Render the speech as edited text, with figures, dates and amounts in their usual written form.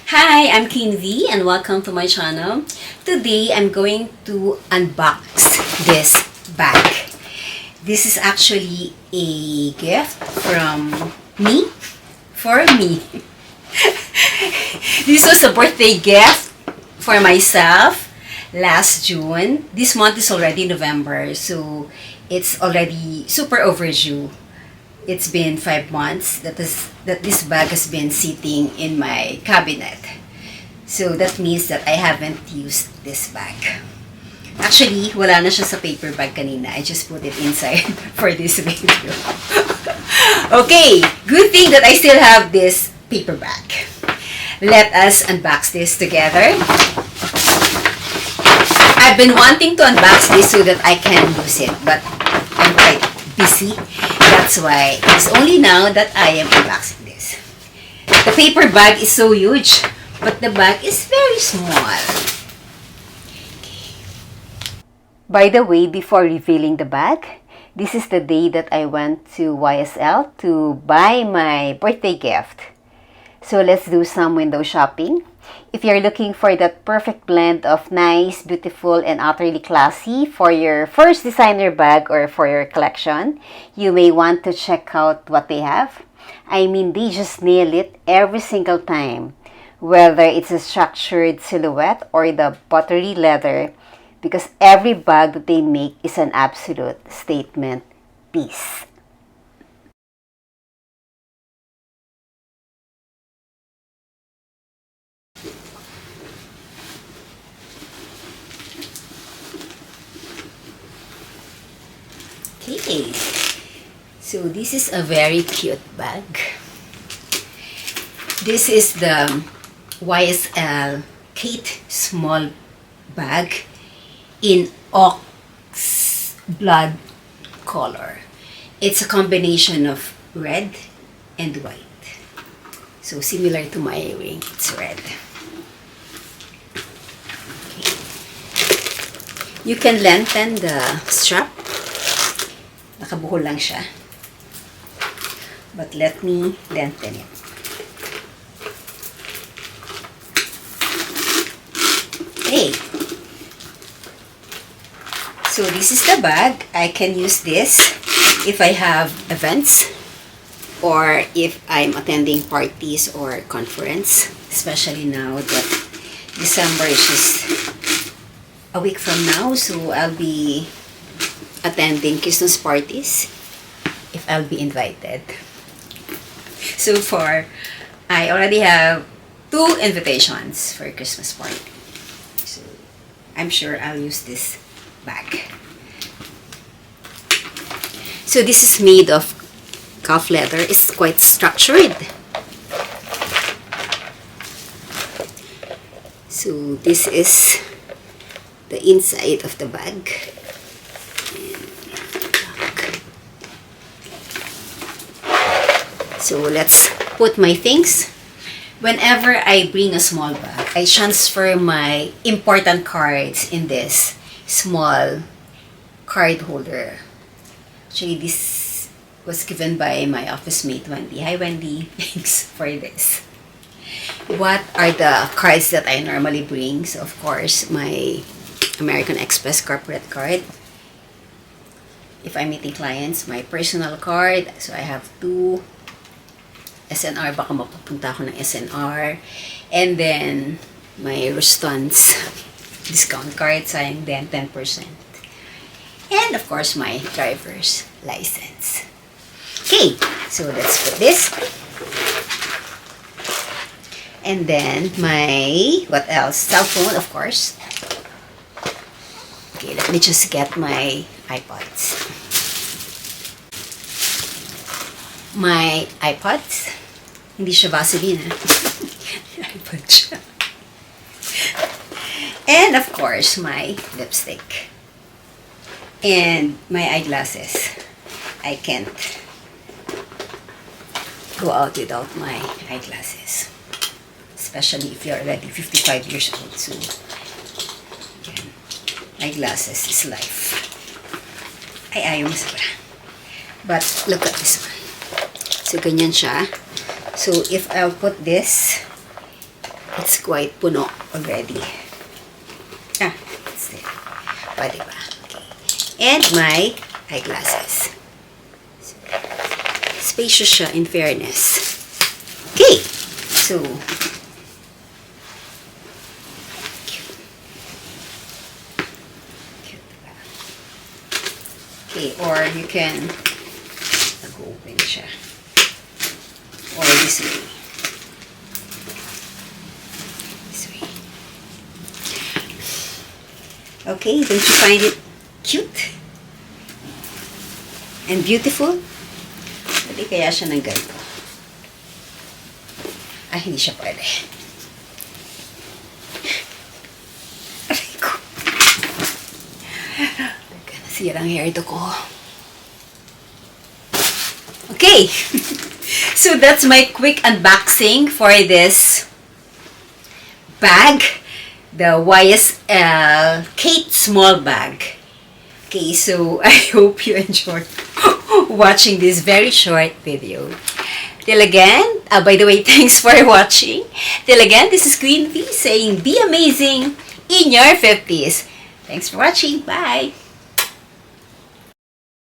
Hi, I'm Queen V and welcome to my channel. Today, I'm going to unbox this bag. This is actually a gift from me, for me. This was a birthday gift for myself last June. This month is already November, so it's already super overdue. It's been 5 months that this bag has been sitting in my cabinet. So that means that I haven't used this bag. Actually, wala na siya sa paper bag kanina. I just put it inside for this video. Okay, good thing that I still have this paper bag. Let us unbox this together. I've been wanting to unbox this so that I can use it, but I'm quite busy. That's why it's only now that I am unboxing this. The paper bag is so huge, but the bag is very small. Okay. By the way, before revealing the bag, this is the day that I went to YSL to buy my birthday gift. So let's do some window shopping. If you're looking for that perfect blend of nice, beautiful, and utterly classy for your first designer bag or for your collection, you may want to check out what they have. I mean, they just nail it every single time, whether it's a structured silhouette or the buttery leather, because every bag that they make is an absolute statement piece. Okay, so this is a very cute bag. This is the YSL Kate Small Bag in Oxblood color. It's a combination of red and white. So similar to my ring, it's red. Okay. You can lengthen the strap. Nakabuhol lang siya. But let me lengthen it. Okay. So this is the bag. I can use this if I have events or if I'm attending parties or conference, especially now that December is just a week from now, so I'll be attending Christmas parties if I'll be invited. So far, I already have 2 invitations for a Christmas party. So I'm sure I'll use this bag. So this is made of calf leather. It's quite structured. So this is the inside of the bag. So let's put my things. Whenever I bring a small bag, I transfer my important cards in this small card holder. Actually, this was given by my office mate, Wendy. Hi, Wendy. Thanks for this. What are the cards that I normally bring? So, of course, my American Express corporate card. If I'm meeting clients, my personal card. So, I have 2. SNR, baka mapapunta ako ng SNR. And then, my Rustons discount card, sayang din 10%. And of course, my driver's license. Okay, so let's put this. And then, my, what else? Cell phone, of course. Okay, let me just get my iPods. My iPods. Hindi siya Vaseline, ha? iPod siya. And of course, my lipstick. And my eyeglasses. I can't go out without my eyeglasses. Especially if you're already 55 years old. So, again, eyeglasses is life. Ay, ayaw mo sobra. But, look at this one. So, ganyan siya. So, if I'll put this It's quite puno already. Ah, that's it. O, diba? Okay. And my eyeglasses. Spacious siya, in fairness. Okay. So, cute. Cute, diba? Okay, or you can nag-open siya. Or this way. This way. Okay, don't you find it cute? And beautiful? Pwede kaya siya ng ganito? Ay, hindi siya pwede. Aray ko. Nasira ang hairdo ko. Okay. So that's my quick unboxing for this bag. The YSL Kate Small Bag. Okay, so I hope you enjoyed watching this very short video. Till again, by the way, thanks for watching. Till again, this is Queen V saying be amazing in your 50s. Thanks for watching. Bye!